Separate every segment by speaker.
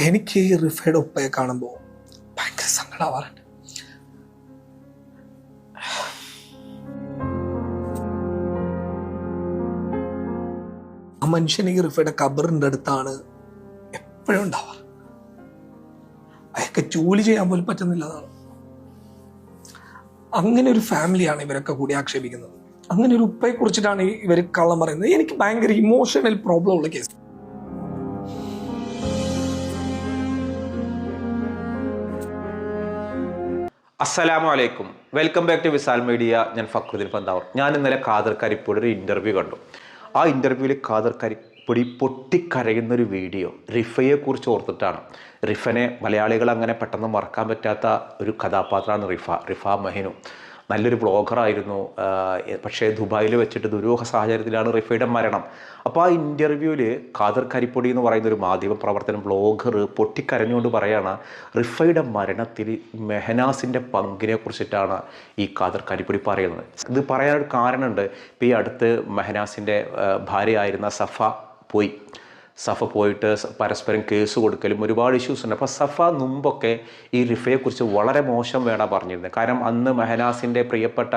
Speaker 1: എനിക്ക് ഈ റിഫയുടെ ഉപ്പയെ കാണുമ്പോൾ ഭയങ്കര സങ്കടമാവാറുണ്ട്. ആ മനുഷ്യൻ ഈ റിഫയുടെ ഖബറിൻ്റെ അടുത്താണ് എപ്പോഴും ഉണ്ടാവാറ്. അയാൾക്ക് ജോലി ചെയ്യാൻ പോലും പറ്റുന്നില്ലതാണ്. അങ്ങനെ ഒരു ഫാമിലിയാണ് ഇവരൊക്കെ കൂടി ആക്ഷേപിക്കുന്നത്. അങ്ങനെ ഒരു ഉപ്പയെ കുറിച്ചിട്ടാണ് ഇവർ കള്ളം പറയുന്നത്. എനിക്ക് ഭയങ്കര ഇമോഷണൽ പ്രോബ്ലം ഉള്ള കേസ്.
Speaker 2: അസ്സലാമു അലൈക്കും, welcome back to Visal media. ഞാൻ ഫക്രുദ്ദീൻ പന്താവൂർ. ഞാൻ ഇന്നലെ ഖാദർ കരിപ്പൊടി ഒരു ഇൻ്റർവ്യൂ കണ്ടു. ആ ഇൻ്റർവ്യൂവിൽ ഖാദർ കരിപ്പൊടി പൊട്ടിക്കരയുന്നൊരു വീഡിയോ റിഫയെ കുറിച്ച് ഓർത്തിട്ടാണ്. റിഫനെ മലയാളികൾ അങ്ങനെ പെട്ടെന്ന് മറക്കാൻ പറ്റാത്ത ഒരു കഥാപാത്രമാണ് റിഫ മെഹനു. നല്ലൊരു ബ്ലോഗറായിരുന്നു. പക്ഷേ ദുബായിൽ വെച്ചിട്ട് ദുരൂഹ സാഹചര്യത്തിലാണ് റിഫയുടെ മരണം. അപ്പോൾ ആ ഇൻ്റർവ്യൂവിൽ ഖാദർ കരിപ്പൊടി എന്ന് പറയുന്ന ഒരു മാധ്യമ പ്രവർത്തനം ബ്ലോഗർ പൊട്ടിക്കരഞ്ഞുകൊണ്ട് പറയുകയാണ് റിഫയുടെ മരണത്തിൽ മെഹനാസിൻ്റെ പങ്കിനെ കുറിച്ചിട്ടാണ് ഈ ഖാദർ കരിപ്പൊടി പറയുന്നത്. ഇത് പറയാനൊരു കാരണമുണ്ട്. ഇപ്പോൾ ഈ അടുത്ത് മെഹനാസിൻ്റെ ഭാര്യയായിരുന്ന സഫ പോയിട്ട് പരസ്പരം കേസ് കൊടുക്കലും ഒരുപാട് ഇഷ്യൂസ് ഉണ്ട്. അപ്പോൾ സഫ മുമ്പൊക്കെ ഈ റിഫയെക്കുറിച്ച് വളരെ മോശം വേണ പറഞ്ഞിരുന്നത്. കാരണം അന്ന് മെഹനാസിൻ്റെ പ്രിയപ്പെട്ട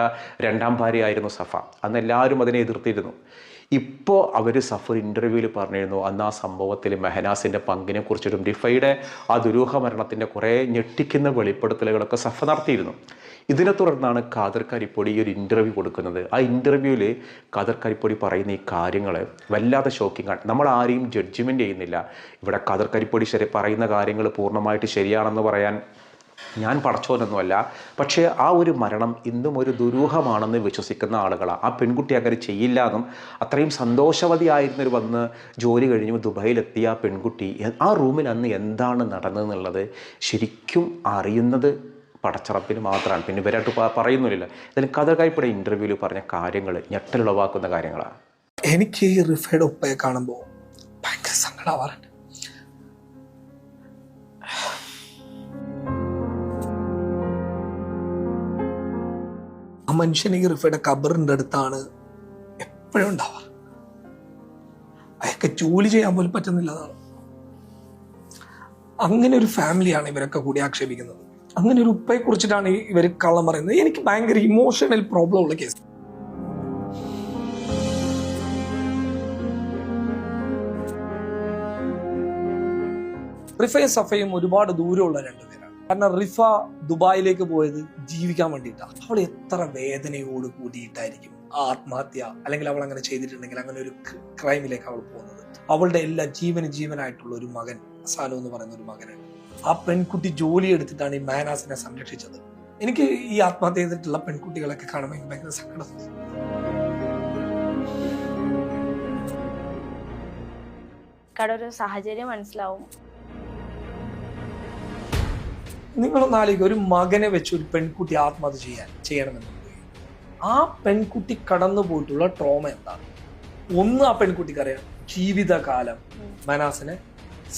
Speaker 2: രണ്ടാം ഭാര്യയായിരുന്നു സഫ. അന്ന് എല്ലാവരും അതിനെ എതിർത്തിരുന്നു. ഇപ്പോൾ സഫ ഒരു ഇൻ്റർവ്യൂവിൽ പറഞ്ഞിരുന്നു അന്ന് ആ സംഭവത്തിൽ മെഹനാസിൻ്റെ പങ്കിനെ കുറിച്ചിട്ടും റിഫയുടെ ആ ദുരൂഹ മരണത്തിൻ്റെ കുറേ ഞെട്ടിക്കുന്ന വെളിപ്പെടുത്തലുകളൊക്കെ സഫ നടത്തിയിരുന്നു. ഇതിനെ തുടർന്നാണ് ഖാദർ കരിപ്പൊടി ഈ ഒരു ഇൻ്റർവ്യൂ കൊടുക്കുന്നത്. ആ ഇൻ്റർവ്യൂവിൽ ഖാദർ കരിപ്പൊടി പറയുന്ന ഈ കാര്യങ്ങൾ വല്ലാതെ ഷോക്കിംഗ് ആണ്. നമ്മൾ ആരെയും ജഡ്ജ്മെൻറ്റ് ചെയ്യുന്നില്ല. ഇവിടെ ഖാദർ കരിപ്പൊടി പറയുന്ന കാര്യങ്ങൾ പൂർണ്ണമായിട്ട് ശരിയാണെന്ന് പറയാൻ ഞാൻ പടച്ചോനൊന്നുമല്ല. പക്ഷേ ആ ഒരു മരണം ഇന്നും ഒരു ദുരൂഹമാണെന്ന് വിശ്വസിക്കുന്ന ആളുകളാണ്. ആ പെൺകുട്ടി അങ്ങനെ ചെയ്യില്ല എന്നും അത്രയും സന്തോഷവതിയായിരുന്നൊരു വന്ന് ജോലി കഴിഞ്ഞ് ദുബായിലെത്തിയ ആ പെൺകുട്ടി ആ റൂമിൽ അന്ന് എന്താണ് നടന്നതെന്നുള്ളത് ശരിക്കും അറിയുന്നത് പടച്ചറപ്പിന് മാത്രമാണ്. പിന്നെ ഇവരായിട്ട് പറയുന്നില്ല. ഇതിൽ ഖാദർ കരിപ്പൊടി ഇൻ്റർവ്യൂവിൽ പറഞ്ഞ കാര്യങ്ങൾ ഞെട്ടലുളവാക്കുന്ന കാര്യങ്ങളാണ്.
Speaker 1: എനിക്ക് ഈ റിഫയുടെ ഉപ്പയെ കാണുമ്പോൾ ഭയങ്കര സങ്കടമാവാറുണ്ട്. ആ മനുഷ്യൻ ഈ റിഫയുടെ ഖബറിൻ്റെ അടുത്താണ് എപ്പോഴും ഉണ്ടാവാറ്. അയാൾക്ക് ജോലി ചെയ്യാൻ പോലും പറ്റുന്നില്ലതാണ്. അങ്ങനെ ഒരു ഫാമിലിയാണ് ഇവരൊക്കെ കൂടി ആക്ഷേപിക്കുന്നത്. അങ്ങനെ ഒരു ഉപ്പയെ കുറിച്ചിട്ടാണ് ഇവർ കള്ളം പറയുന്നത്. എനിക്ക് ഭയങ്കര ഇമോഷണൽ പ്രോബ്ലം ഉള്ള കേസ്. റിഫയും സഫയും ഒരുപാട് ദൂരമുള്ള രണ്ടുപേരാണ്. കാരണം റിഫ ദുബായിലേക്ക് പോയത് ജീവിക്കാൻ വേണ്ടിയിട്ടാണ്. അവൾ എത്ര വേദനയോട് കൂടിയിട്ടായിരിക്കും ആത്മഹത്യ, അല്ലെങ്കിൽ അവൾ അങ്ങനെ ചെയ്തിട്ടുണ്ടെങ്കിൽ അങ്ങനെ ഒരു ക്രൈമിലേക്ക് അവൾ പോകുന്നത്. അവളുടെ എല്ലാ ജീവനായിട്ടുള്ള ഒരു മകൻ സാനു എന്ന് പറയുന്ന ഒരു മകനുണ്ട്. ആ പെൺകുട്ടി ജോലി എടുത്തിട്ടാണ് ഈ മെഹനാസിനെ സംരക്ഷിച്ചത്. എനിക്ക് ഈ ആത്മഹത്യ ചെയ്തിട്ടുള്ള പെൺകുട്ടികളൊക്കെ കാണുമ്പോൾ എനിക്ക് ഭയങ്കര സങ്കടം.
Speaker 3: ഒരു സാഹചര്യം മനസ്സിലാവും.
Speaker 1: നിങ്ങളൊന്ന് ആലോചിക്കുക, ഒരു മകനെ വെച്ച് ഒരു പെൺകുട്ടി ആത്മഹത്യ ചെയ്യണമെന്നുണ്ടെങ്കിൽ ആ പെൺകുട്ടി കടന്നു പോയിട്ടുള്ള ട്രോമ എന്താണ്? ഒന്ന്, ആ പെൺകുട്ടിക്കറിയാം ജീവിതകാലം മെഹനാസിനെ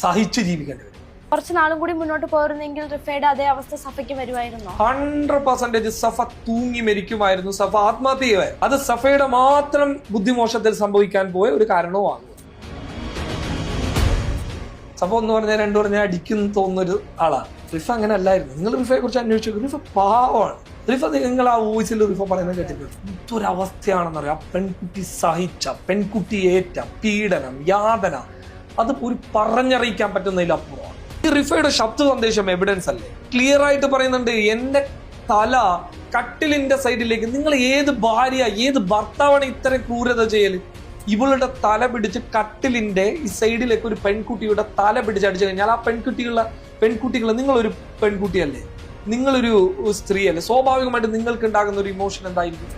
Speaker 1: സഹിച്ച് ജീവിക്കേണ്ടി വരും.
Speaker 3: കുറച്ച് നാളും കൂടി മുന്നോട്ട് പോയിരുന്നെങ്കിൽ റിഫയുടെ അതേ അവസ്ഥ സഫയ്ക്ക് വരുമായിരുന്നു.
Speaker 1: 100% സഫ തൂങ്ങി മരിക്കുമായിരുന്നു. സഫ ആത്മഹത്യ ചെയ്യുമായിരുന്നു. അത് സഫയുടെ മാത്രം ബുദ്ധിമോശത്തിൽ സംഭവിക്കാൻ പോയ ഒരു കാരണവുമാകും. സഫ ഒന്ന് പറഞ്ഞാൽ രണ്ടു പറഞ്ഞാൽ അടിക്കുന്നു തോന്നുന്നൊരു ആളാണ്. റിഫ അങ്ങനെ അല്ലായിരുന്നു. നിങ്ങൾ റിഫയെ കുറിച്ച് അന്വേഷിച്ചു. റിഫ പാവമാണ്. റിഫ നിങ്ങൾ ആ വോയിസിൽ റിഫ പറയുന്നത് കേട്ടിട്ടുണ്ട്. ഇതൊരവസ്ഥയാണെന്നറിയാം. പെൺകുട്ടി സഹിച്ച, പെൺകുട്ടി ഏറ്റ പീഡനം, യാതന, അത് ഒരു പറഞ്ഞറിയിക്കാൻ പറ്റുന്നതിലപ്പുറമാണ്. ഈ റിഫയുടെ ശബ്ദ സന്ദേശം എവിഡൻസ് അല്ലേ? ക്ലിയർ ആയിട്ട് പറയുന്നുണ്ട്, എന്റെ തല കട്ടിലിന്റെ സൈഡിലേക്ക്. നിങ്ങൾ ഏത് ഭാര്യ, ഏത് ഭർത്താവാണ് ഇത്തരം ക്രൂരത ചെയ്യല്? ഇവളുടെ തല പിടിച്ച് കട്ടിലിന്റെ ഈ സൈഡിലേക്ക് ഒരു പെൺകുട്ടിയുടെ തല പിടിച്ച് അടിച്ചു കഴിഞ്ഞാൽ ആ പെൺകുട്ടികൾ നിങ്ങളൊരു പെൺകുട്ടിയല്ലേ, നിങ്ങളൊരു സ്ത്രീയല്ലേ, സ്വാഭാവികമായിട്ട് നിങ്ങൾക്ക് ഉണ്ടാകുന്ന ഒരു ഇമോഷൻ എന്തായിരിക്കും?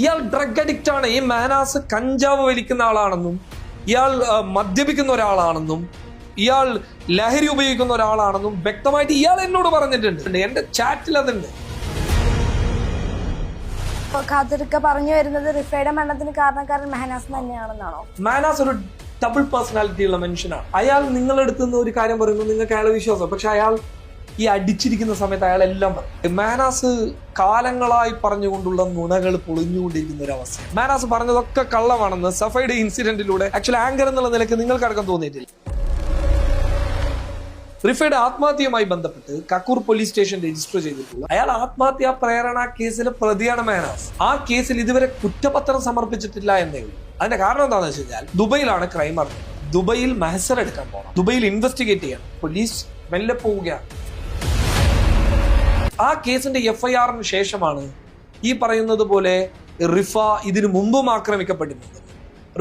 Speaker 1: ഇയാൾ ഡ്രഗ് അഡിക്റ്റ് ആണ്. ഈ മെഹനാസ് കഞ്ചാവ് വലിക്കുന്ന ആളാണെന്നും ഇയാൾ മദ്യപിക്കുന്ന ഒരാളാണെന്നും ഇയാൾ ലഹരി ഉപയോഗിക്കുന്ന ഒരാളാണെന്നും വ്യക്തമായിട്ട് ഇയാൾ എന്നോട് പറഞ്ഞിട്ടുണ്ട്. എന്റെ ചാറ്റിൽ അതുണ്ട്.
Speaker 3: ഖാദർക്ക പറഞ്ഞു വരുന്നത് റിഫയുടെ മരണത്തിന് കാരണക്കാരൻ മെഹനാസ് തന്നെയാണെന്നാണോ?
Speaker 1: മെഹനാസ് ഒരു ഡബിൾ പേഴ്സണാലിറ്റി ഉള്ള മനുഷ്യനാണ്. അയാൾ നിങ്ങളെടുത്ത് നിന്ന് ഒരു കാര്യം പറയുന്നു, നിങ്ങൾക്ക് അയാളെ വിശ്വാസം. പക്ഷെ അയാൾ ഈ അടിച്ചിരിക്കുന്ന സമയത്ത് അയാൾ എല്ലാം പറയും. മെഹനാസ് കാലങ്ങളായി പറഞ്ഞുകൊണ്ടുള്ള നുണകൾ പൊളിഞ്ഞുകൊണ്ടിരിക്കുന്ന ഒരു അവസ്ഥ. മെഹനാസ് പറഞ്ഞതൊക്കെ കള്ളമാണെന്ന് സഫയുടെ ഇൻസിഡന്റിലൂടെ ആക്ച്വലി ആങ്കർ എന്നുള്ള നിലയ്ക്ക് നിങ്ങൾക്കടക്കം തോന്നിയിട്ടില്ല. റിഫയുടെ ആത്മഹത്യയുമായി ബന്ധപ്പെട്ട് കക്കൂർ പോലീസ് സ്റ്റേഷൻ രജിസ്റ്റർ ചെയ്തിട്ടുള്ള അയാൾ ആത്മഹത്യാ പ്രേരണ കേസിലെ പ്രതിയാണ് മെഹനാസ്. ആ കേസിൽ ഇതുവരെ കുറ്റപത്രം സമർപ്പിച്ചിട്ടില്ല എന്നേ ഉള്ളൂ. അതിന്റെ കാരണം എന്താണെന്ന് വെച്ച് കഴിഞ്ഞാൽ ദുബൈയിലാണ് ക്രൈം നടന്നത്. ദുബൈയിൽ മഹസർ എടുക്കാൻ പോകണം, ദുബൈയിൽ ഇൻവെസ്റ്റിഗേറ്റ് ചെയ്യണം. പോലീസ് മെല്ലെ പോവുകയാണ്. ആ കേസിന്റെ FIR-ന് ശേഷമാണ് ഈ പറയുന്നത് പോലെ റിഫ ഇതിനു മുമ്പും ആക്രമിക്കപ്പെട്ടിരുന്നത്.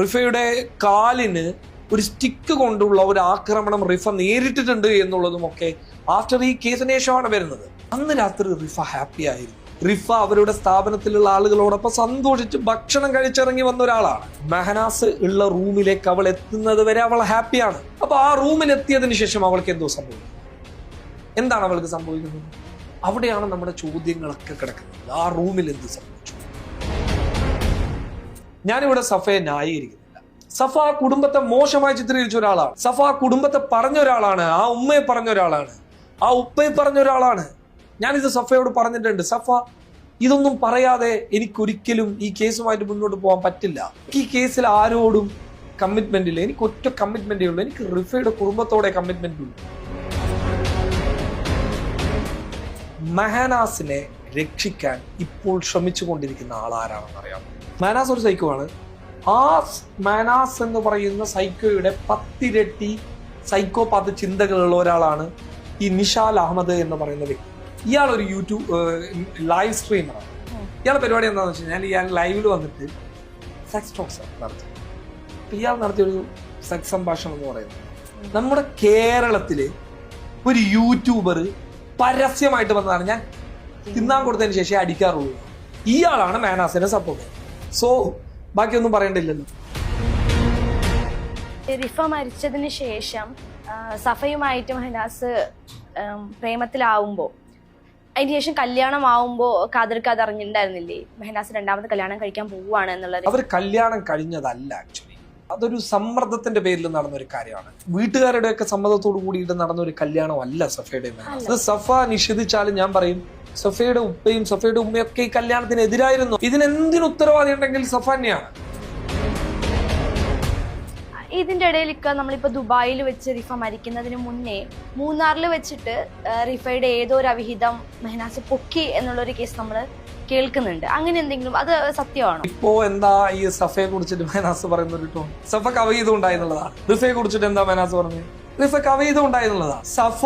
Speaker 1: റിഫയുടെ കാലിന് ഒരു സ്റ്റിക്ക് കൊണ്ടുള്ള ഒരു ആക്രമണം റിഫ നേരിട്ടിട്ടുണ്ട് എന്നുള്ളതും ഒക്കെ ആഫ്റ്റർ ഈ കേസിന് ശേഷമാണ് വരുന്നത്. അന്ന് രാത്രി റിഫ ഹാപ്പി ആയിരുന്നു. റിഫ അവരുടെ സ്ഥാപനത്തിലുള്ള ആളുകളോടൊപ്പം സന്തോഷിച്ച് ഭക്ഷണം കഴിച്ചിറങ്ങി വന്ന ഒരാളാണ്. മെഹനാസ് ഉള്ള റൂമിലേക്ക് അവൾ എത്തുന്നത് വരെ അവൾ ഹാപ്പിയാണ്. അപ്പൊ ആ റൂമിൽ എത്തിയതിനു ശേഷം അവൾക്ക് എന്തോ സംഭവിക്കും. എന്താണ് അവൾക്ക് സംഭവിക്കുന്നത്? അവിടെയാണ് നമ്മുടെ ചോദ്യങ്ങളൊക്കെ കിടക്കുന്നത്. ആ റൂമിൽ എന്ത് സംഭവിച്ചു? ഞാനിവിടെ സഫയെ ന്യായീകരിക്കുന്നില്ല. സഫ ആ കുടുംബത്തെ മോശമായി ചിത്രീകരിച്ച ഒരാളാണ്. സഫ ആ കുടുംബത്തെ പറഞ്ഞ ഒരാളാണ്. ആ ഉമ്മയെ പറഞ്ഞ ഒരാളാണ്. ആ ഉപ്പയെ പറഞ്ഞ ഒരാളാണ്. ഞാനിത് സഫയോട് പറഞ്ഞിട്ടുണ്ട്. സഫ, ഇതൊന്നും പറയാതെ എനിക്കൊരിക്കലും ഈ കേസുമായിട്ട് മുന്നോട്ട് പോകാൻ പറ്റില്ല. ഈ കേസിൽ ആരോടും കമ്മിറ്റ്മെന്റ് ഇല്ല. എനിക്ക് ഒറ്റ കമ്മിറ്റ്മെന്റേ ഉള്ളൂ. എനിക്ക് റിഫയുടെ കുടുംബത്തോടെ കമ്മിറ്റ്മെന്റ് ഉള്ളൂ. മെഹനാസിനെ രക്ഷിക്കാൻ ഇപ്പോൾ ശ്രമിച്ചു കൊണ്ടിരിക്കുന്ന ആളാരാണെന്ന് അറിയാം. മെഹനാസ് ഒരു സൈക്കോ ആണ്. ആ മെഹനാസ് എന്ന് പറയുന്ന സൈക്കോയുടെ 10 ഇരട്ടി സൈക്കോപാത്ത് ചിന്തകളുള്ള ഒരാളാണ് ഈ നിഷാൽ അഹമ്മദ് എന്ന് പറയുന്ന വ്യക്തി. ഇയാൾ ഒരു യൂട്യൂബ് ലൈവ് സ്ട്രീമറാണ്. ഇയാളുടെ പരിപാടി എന്താണെന്ന് വെച്ച് കഴിഞ്ഞാൽ ഇയാൾ ലൈവിൽ വന്നിട്ട് സെക്സ് ടോക്സ് നടത്തി. ഇയാൾ നടത്തിയൊരു സെക്സ് സംഭാഷണം എന്ന് പറയുന്നത് നമ്മുടെ കേരളത്തില് ഒരു യൂട്യൂബർ പരസ്യമായിട്ട് വന്നതാണ്. ഞാൻ തിന്നാൻ കൊടുത്തതിന് ശേഷം അടിക്കാറുള്ളൂ. ഇയാളാണ് മെഹനാസിനെ സപ്പോർട്ട്. സോ ബാക്കിയൊന്നും പറയേണ്ടില്ലല്ലോ.
Speaker 3: റിഫ മരിച്ചതിന് ശേഷം സഫയുമായിട്ട് മെഹനാസ് പ്രേമത്തിലാവുമ്പോ, അതിന് ശേഷം കല്യാണം ആവുമ്പോ കാതർക്ക് അത് അറിഞ്ഞിട്ടുണ്ടായിരുന്നില്ലേ മെഹനാസ് രണ്ടാമത് കല്യാണം കഴിക്കാൻ പോവുകയാണ് എന്നുള്ളത്? അവർ
Speaker 1: കല്യാണം കഴിഞ്ഞതല്ല. ആക്ച്വലി അതൊരു സമ്മർദ്ദത്തിന്റെ പേരിൽ നടന്ന ഒരു കാര്യമാണ്. വീട്ടുകാരുടെ ഒക്കെ സമ്മതത്തോടു കൂടിയിട്ട് നടന്ന ഒരു കല്യാണമല്ല സഫയുടെ. അത് സഫ നിഷേധിച്ചാലും ഞാൻ പറയും സഫയുടെ ഉപ്പയും സഫയുടെ ഉമ്മയൊക്കെ ഈ കല്യാണത്തിന് എതിരായിരുന്നു. ഇതിനെന്തിനു ഉത്തരവാദി ഉണ്ടെങ്കിൽ സഫ തന്നെയാണ്.
Speaker 3: ഇതിന്റെ ഇടയിൽ നമ്മളിപ്പോ ദുബായിൽ വെച്ച് റിഫ മരിക്കുന്നതിന് മുന്നേ മൂന്നാറിൽ വെച്ചിട്ട് റിഫയുടെ ഏതോ ഒരു അവിഹിതം മെഹനാസ് പൊക്കി എന്നുള്ളൊരു കേസ് നമ്മൾ കേൾക്കുന്നുണ്ട്. അങ്ങനെ എന്തെങ്കിലും അത് സത്യമാണോ?
Speaker 1: ഇപ്പോ എന്താ ഈ സഫയെ കുറിച്ചിട്ട് മെഹനാസ് പറയുന്ന ഒരു ടോൺ? സഫക്ക് അവിഹിതം ഉണ്ടായെന്നുള്ളതാണ്. റിഫയെ കുറിച്ചിട്ട് എന്താ മെഹനാസ് പറഞ്ഞത്? റിഫക്ക് അവിഹിതം ഉണ്ടായെന്നുള്ളതാണ്. സഫ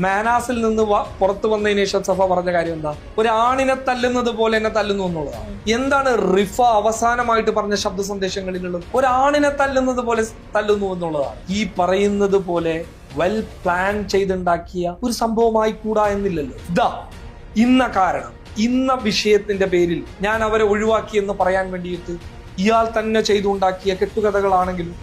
Speaker 1: മെഹനാസിൽ നിന്ന് പുറത്തു വന്നതിന് ശേഷം സഫ പറഞ്ഞ കാര്യം എന്താ? ഒരു ആണിനെ തല്ലുന്നത് പോലെ എന്നെ തല്ലുന്നു എന്നുള്ളതാണ്. എന്താണ് റിഫ അവസാനമായിട്ട് പറഞ്ഞ ശബ്ദ സന്ദേശങ്ങളിലുള്ളത്? ഒരാണിനെ തല്ലുന്നത് പോലെ തല്ലുന്നു എന്നുള്ളതാണ്. ഈ പറയുന്നത് പോലെ വെൽ പ്ലാൻ ചെയ്തുണ്ടാക്കിയ ഒരു സംഭവമായി കൂടാ എന്നില്ലല്ലോ. ഇതാ ഇന്ന കാരണം, ഇന്ന വിഷയത്തിന്റെ പേരിൽ ഞാൻ അവരെ ഒഴിവാക്കി എന്ന് പറയാൻ വേണ്ടിയിട്ട് ഇയാൾ തന്നെ ചെയ്തുണ്ടാക്കിയ കെട്ടുകഥകളാണെങ്കിലും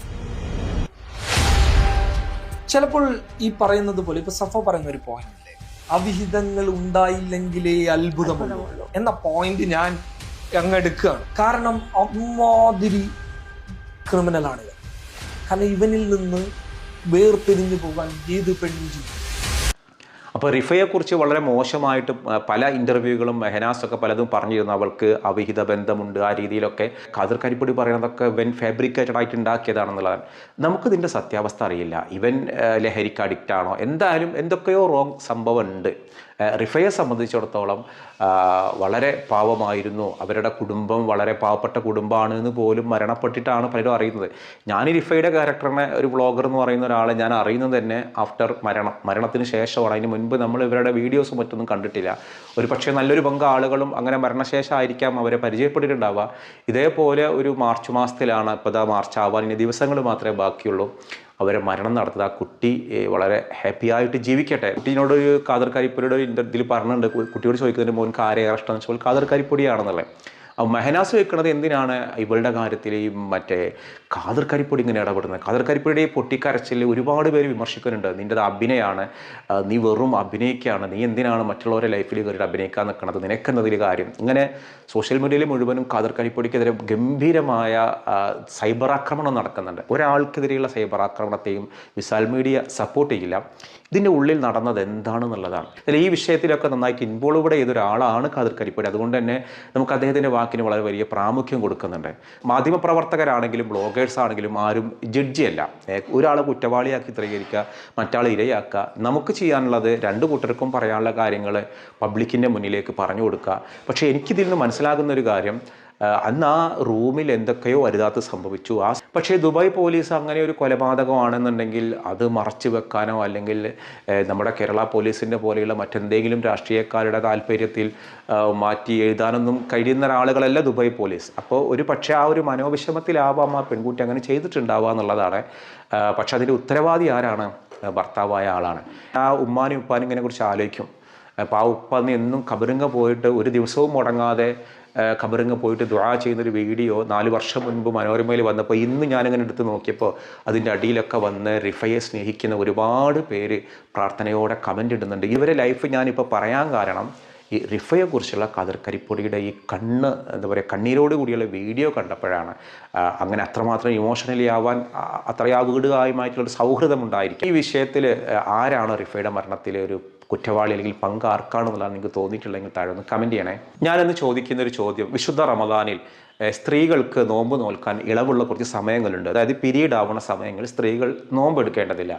Speaker 1: ചിലപ്പോൾ ഈ പറയുന്നത് പോലെ ഇപ്പൊ സഫ പറയുന്ന ഒരു പോയിന്റ് ഇല്ലേ, അവിഹിതങ്ങൾ ഉണ്ടായില്ലെങ്കിലേ അത്ഭുതമുള്ളൂ എന്ന പോയിന്റ് ഞാൻ അങ്ങ് എടുക്കുകയാണ്. കാരണം അമ്മാതിരി ക്രിമിനലാണ് ഇവൻ. കാരണം ഇവനിൽ നിന്ന് വേർപിരിഞ്ഞു പോകാൻ ഏത് പെണ്ണും ചെയ്യും.
Speaker 2: അപ്പോൾ റിഫയെക്കുറിച്ച് വളരെ മോശമായിട്ട് പല ഇൻ്റർവ്യൂകളും മെഹനാസൊക്കെ പലതും പറഞ്ഞിരുന്നു. അവൾക്ക് അവിഹിത ബന്ധമുണ്ട്, ആ രീതിയിലൊക്കെ. ഖാദർ കരിപ്പൊടി പറയുന്നതൊക്കെ ഇവൻ ഫാബ്രിക്കേറ്റഡ് ആയിട്ട് ഉണ്ടാക്കിയതാണെന്നുള്ളതാണ്. നമുക്കിതിൻ്റെ സത്യാവസ്ഥ അറിയില്ല. ഇവൻ ലഹരിക്ക് അഡിക്റ്റ് ആണോ, എന്തായാലും എന്തൊക്കെയോ റോങ് സംഭവം ഉണ്ട്. റിഫയെ സംബന്ധിച്ചിടത്തോളം വളരെ പാവമായിരുന്നു. അവരുടെ കുടുംബം വളരെ പാവപ്പെട്ട കുടുംബമാണ് എന്ന് പോലും മരണപ്പെട്ടിട്ടാണ് പലരും അറിയുന്നത്. ഞാൻ ഈ റിഫയുടെ ക്യാരക്ടറിനെ, ഒരു വ്ളോഗർ എന്ന് പറയുന്ന ഒരാളെ ഞാൻ അറിയുന്നത് തന്നെ ആഫ്റ്റർ മരണത്തിന് ശേഷമാണ്. അതിന് മുൻപ് നമ്മൾ ഇവരുടെ വീഡിയോസും മറ്റൊന്നും കണ്ടിട്ടില്ല. ഒരു പക്ഷേ നല്ലൊരു പങ്ക് ആളുകളും അങ്ങനെ മരണശേഷമായിരിക്കാം അവരെ പരിചയപ്പെട്ടിട്ടുണ്ടാവുക. ഇതേപോലെ ഒരു മാർച്ച് മാസത്തിലാണ്, ഇപ്പോൾ മാർച്ച് ആവാൻ ഇനി ദിവസങ്ങൾ മാത്രമേ ബാക്കിയുള്ളൂ, അവരെ മരണം നടത്തുക. ആ കുട്ടി വളരെ ഹാപ്പി ആയിട്ട് ജീവിക്കട്ടെ. കുട്ടീനോട് ഒരു ഖാദർ കരിപ്പൊടിയുടെ ഇതിൽ പറഞ്ഞിട്ടുണ്ട്, കുട്ടിയോട് ചോദിക്കുന്നതിന് മോൻ ആരെയാണ് ഇഷ്ടം എന്ന് വെച്ചാൽ ഖാദർ കരിപ്പൊടിയാണെന്നുള്ളത്. മെഹനാസ് വെക്കുന്നത് എന്തിനാണ് ഇവളുടെ കാര്യത്തിൽ ഈ മറ്റേ ഖാദർ കരിപ്പൊടി ഇങ്ങനെ ഇടപെടുന്നത്? ഖാദർ കരിപ്പൊടിയുടെ പൊട്ടിക്കരച്ചിൽ ഒരുപാട് പേര് വിമർശിക്കുന്നുണ്ട്. നിൻ്റെത് അഭിനയമാണ്, നീ വെറും അഭിനയിക്കുകയാണ്, നീ എന്തിനാണ് മറ്റുള്ളവരുടെ ലൈഫിൽ കയറിയിട്ട് അഭിനയിക്കാൻ നിൽക്കുന്നത്, നിനക്കെന്നതിൽ കാര്യം. ഇങ്ങനെ സോഷ്യൽ മീഡിയയിൽ മുഴുവനും ഖാദർ കരിപ്പൊടിക്കെതിരെ ഗംഭീരമായ സൈബർ ആക്രമണം നടക്കുന്നുണ്ട്. ഒരാൾക്കെതിരെയുള്ള സൈബർ ആക്രമണത്തെയും വിസാൽ മീഡിയ സപ്പോർട്ട് ചെയ്യില്ല. ഇതിൻ്റെ ഉള്ളിൽ നടന്നത് എന്താണെന്നുള്ളതാണ്. അതിൽ ഈ വിഷയത്തിലൊക്കെ നന്നായിട്ട് ഇൻവോൾവ്ഡ് ചെയ്തൊരാളാണ് ഖാദർ കരിപ്പൊടി. അതുകൊണ്ട് തന്നെ നമുക്ക് അദ്ദേഹത്തിൻ്റെ അഖ്ലാഖിന് വളരെ വലിയ പ്രാമുഖ്യം കൊടുക്കുന്നുണ്ട്. മാധ്യമപ്രവർത്തകരാണെങ്കിലും ബ്ലോഗേഴ്സ് ആണെങ്കിലും ആരും ജഡ്ജിയല്ല. ഒരാളെ കുറ്റവാളിയാക്കി ചിത്രീകരിക്കുക, മറ്റാളെ ഇരയാക്കുക. നമുക്ക് ചെയ്യാനുള്ളത് രണ്ട് കൂട്ടർക്കും പറയാനുള്ള കാര്യങ്ങൾ പബ്ലിക്കിൻ്റെ മുന്നിലേക്ക് പറഞ്ഞു കൊടുക്കുക. പക്ഷേ എനിക്കിതിൽ നിന്ന് മനസ്സിലാകുന്ന ഒരു കാര്യം, അന്ന് ആ റൂമിൽ എന്തൊക്കെയോ അരുതാത്ത സംഭവിച്ചു. പക്ഷേ ദുബായ് പോലീസ് അങ്ങനെ ഒരു കൊലപാതകമാണെന്നുണ്ടെങ്കിൽ അത് മറച്ചു വെക്കാനോ അല്ലെങ്കിൽ നമ്മുടെ കേരള പോലീസിൻ്റെ പോലെയുള്ള മറ്റെന്തെങ്കിലും രാഷ്ട്രീയക്കാരുടെ താല്പര്യത്തിൽ മാറ്റി എഴുതാനൊന്നും കഴിയുന്ന ആളുകളല്ല ദുബായ് പോലീസ്. അപ്പോൾ ഒരു പക്ഷേ ആ ഒരു മനോവിഷമത്തിലാവാം ആ പെൺകുട്ടി അങ്ങനെ ചെയ്തിട്ടുണ്ടാവുക എന്നുള്ളതാണ്. പക്ഷെ അതിൻ്റെ ഉത്തരവാദി ആരാണ്? ഭർത്താവായ ആളാണ്. ആ ഉമ്മാനും ഉപ്പാനും ഇങ്ങനെ കുറിച്ച് ആലോചിക്കും. അപ്പോൾ ആ ഉപ്പന്ന് എന്നും ഖബറിങ്ങ പോയിട്ട് ഒരു ദിവസവും മുടങ്ങാതെ ഖബറിങ്ങ പോയിട്ട് ദുആ ചെയ്യുന്നൊരു വീഡിയോ 4 വർഷം മുൻപ് മനോരമയിൽ വന്നപ്പോൾ ഇന്ന് ഞാനിങ്ങനെ എടുത്ത് നോക്കിയപ്പോൾ അതിൻ്റെ അടിയിലൊക്കെ വന്ന് റിഫയെ സ്നേഹിക്കുന്ന ഒരുപാട് പേര് പ്രാർത്ഥനയോടെ കമൻ്റ് ഇടുന്നുണ്ട്. ഇവരെ ലൈഫ് ഞാനിപ്പോൾ പറയാൻ കാരണം ഈ റിഫയെക്കുറിച്ചുള്ള ഖാദർ കരിപ്പൊടിയുടെ ഈ എന്താ പറയുക കണ്ണീരോട് കൂടിയുള്ള വീഡിയോ കണ്ടപ്പോഴാണ് അങ്ങനെ അത്രമാത്രം ഇമോഷണലി ആവാൻ അത്രയാവീടുകായുമായിട്ടുള്ളൊരു സൗഹൃദം ഉണ്ടായിരിക്കും. ഈ വിഷയത്തിൽ ആരാണ് റിഫയുടെ മരണത്തിലെ ഒരു കുറ്റവാളി അല്ലെങ്കിൽ പങ്ക് ആർക്കാണെന്നുള്ളതാണ് നിങ്ങൾക്ക് തോന്നിയിട്ടുണ്ടെങ്കിൽ താഴെ ഒന്ന് കമൻറ്റ് ചെയ്യണേ. ഞാനെന്ന് ചോദിക്കുന്ന ഒരു ചോദ്യം, വിശുദ്ധ റമദാനിൽ സ്ത്രീകൾക്ക് നോമ്പ് നോൽക്കാൻ ഇളവുള്ള കുറച്ച് സമയങ്ങളുണ്ട്. അതായത് പീരീഡ് ആവുന്ന സമയങ്ങളിൽ സ്ത്രീകൾ നോമ്പെടുക്കേണ്ടതില്ല.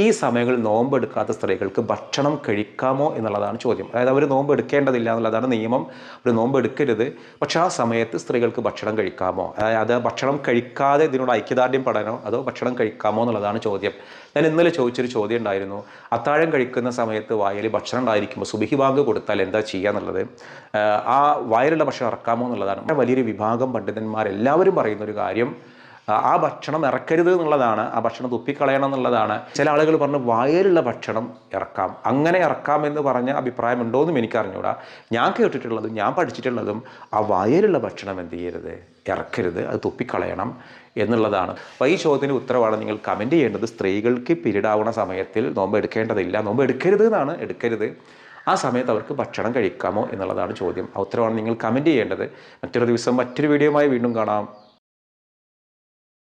Speaker 2: ഈ സമയങ്ങളിൽ നോമ്പെടുക്കാത്ത സ്ത്രീകൾക്ക് ഭക്ഷണം കഴിക്കാമോ എന്നുള്ളതാണ് ചോദ്യം. അതായത് അവർ നോമ്പ് എടുക്കേണ്ടതില്ല എന്നുള്ളതാണ് നിയമം. അവർ നോമ്പ് എടുക്കരുത്. പക്ഷേ ആ സമയത്ത് സ്ത്രീകൾക്ക് ഭക്ഷണം കഴിക്കാമോ, അതായത് ഭക്ഷണം കഴിക്കാതെ ഇതിനോട് ഐക്യദാർഢ്യം പെടാനോ അതോ ഭക്ഷണം കഴിക്കാമോ എന്നുള്ളതാണ് ചോദ്യം. ഞാൻ ഇന്നലെ ചോദിച്ചൊരു ചോദ്യം ഉണ്ടായിരുന്നു, അത്താഴം കഴിക്കുന്ന സമയത്ത് വായിൽ ഭക്ഷണം ഉണ്ടായിരിക്കുമ്പോൾ സുബഹി ബാങ്ക് കൊടുത്താൽ എന്താ ചെയ്യുക എന്നുള്ളത്. ആ വായിലുള്ള ഭക്ഷണം ഇറക്കാമോ എന്നുള്ളതാണ്. വലിയൊരു വിഭാഗം പണ്ഡിതന്മാരെല്ലാവരും പറയുന്നൊരു കാര്യം ആ ഭക്ഷണം ഇറക്കരുത് എന്നുള്ളതാണ്, ആ ഭക്ഷണം തുപ്പിക്കളയണം എന്നുള്ളതാണ്. ചില ആളുകൾ പറഞ്ഞു വായിലുള്ള ഭക്ഷണം ഇറക്കാം. അങ്ങനെ ഇറക്കാമെന്ന് പറഞ്ഞ അഭിപ്രായം ഉണ്ടോയെന്നും എനിക്കറിഞ്ഞൂടാ. ഞാൻ കേട്ടിട്ടുള്ളതും ഞാൻ പഠിച്ചിട്ടുള്ളതും ആ വായിലുള്ള ഭക്ഷണം എന്ത് ചെയ്യരുത്, ഇറക്കരുത്, അത് തുപ്പിക്കളയണം എന്നുള്ളതാണ്. അപ്പോൾ ഈ ചോദ്യത്തിന് ഉത്തരവാണ് നിങ്ങൾ കമൻറ്റ് ചെയ്യേണ്ടത്. സ്ത്രീകൾക്ക് പീരീഡ് ആവുന്ന സമയത്തിൽ നോമ്പ് എടുക്കേണ്ടതില്ല, നോമ്പ് എടുക്കരുത് എന്നാണ്, എടുക്കരുത്. ആ സമയത്ത് അവർക്ക് ഭക്ഷണം കഴിക്കാമോ എന്നുള്ളതാണ് ചോദ്യം. ആ ഉത്തരവാണ് നിങ്ങൾ കമൻറ്റ് ചെയ്യേണ്ടത്. മറ്റൊരു ദിവസം മറ്റൊരു വീഡിയോയുമായി വീണ്ടും കാണാം.